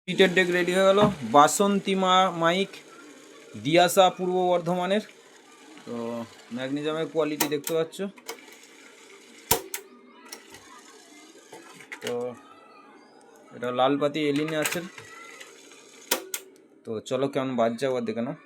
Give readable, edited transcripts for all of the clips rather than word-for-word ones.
পিটের day ready হয়ে গেল। বাসন্তী mic দিয়াসা পূর্ব বর্ধমানের। তো ম্যাগনেসিয়ামের কোয়ালিটি দেখতে পাচ্ছ। তো এটা লালপাতি এলিনে আছে। তো চলো কেমন বাজছে আবার দেখে নাও।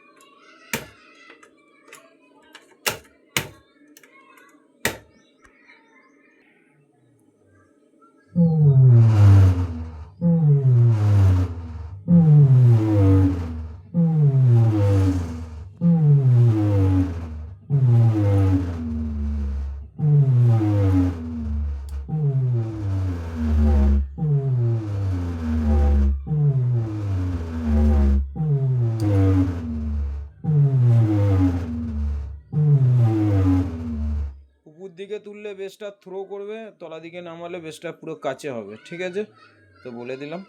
উপর দিকে তুললে বেসটা থ্রো করবে, তলা দিকে নামালে বেসটা পুরো কাছে হবে। ঠিক আছে, তো বলে দিলাম।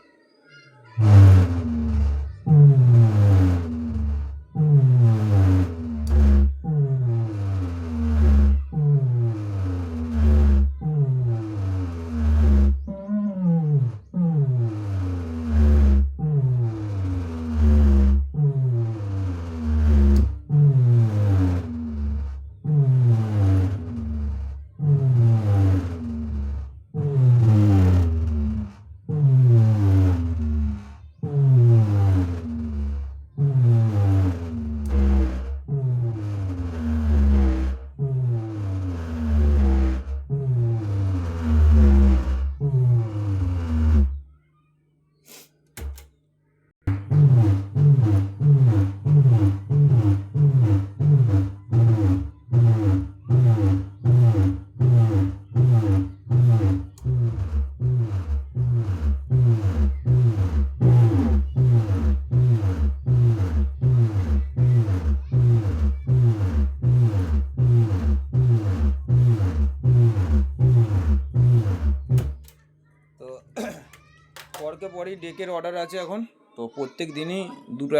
পরকে পরই ডেকের অর্ডার আছে এখন। তো প্রত্যেক দিনই দুটো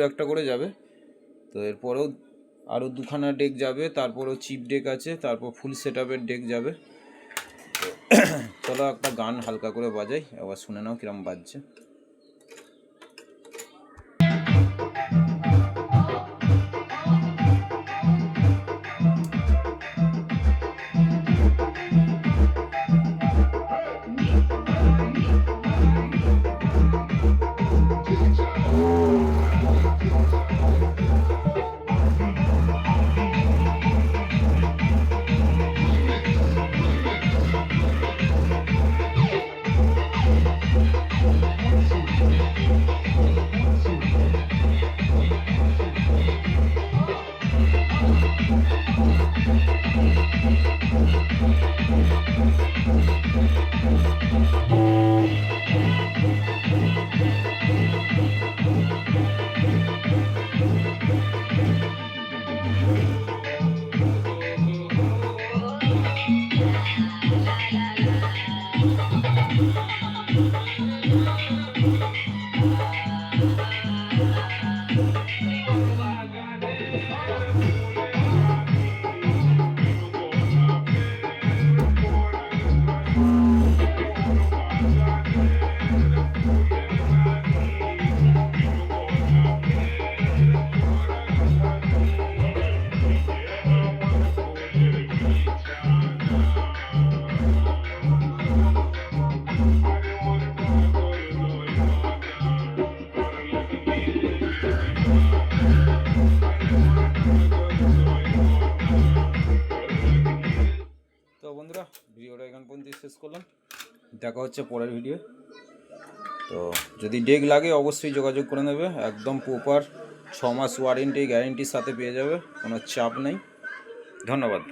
একটা করে যাবে। তো এরপরেও আরও দুখানা ডেক যাবে, তারপরেও চিপ ডেক আছে, তারপর ফুল সেট আপের ডেক যাবে। তো চলো একটা গান হালকা করে বাজাই, আবার শুনে নাও কিরম বাজছে। তো বন্ধুরা, ভিডিওটা এখান পর্যন্ত শেষ করলাম। দেখা হচ্ছে পরের ভিডিও। তো যদি ডেক লাগে অবশ্যই যোগাযোগ করে নেবে। একদম প্রপার 6 মাস ওয়ারেন্টি গ্যারেন্টির সাথে পেয়ে যাবে, কোনো চাপ নেই। ধন্যবাদ।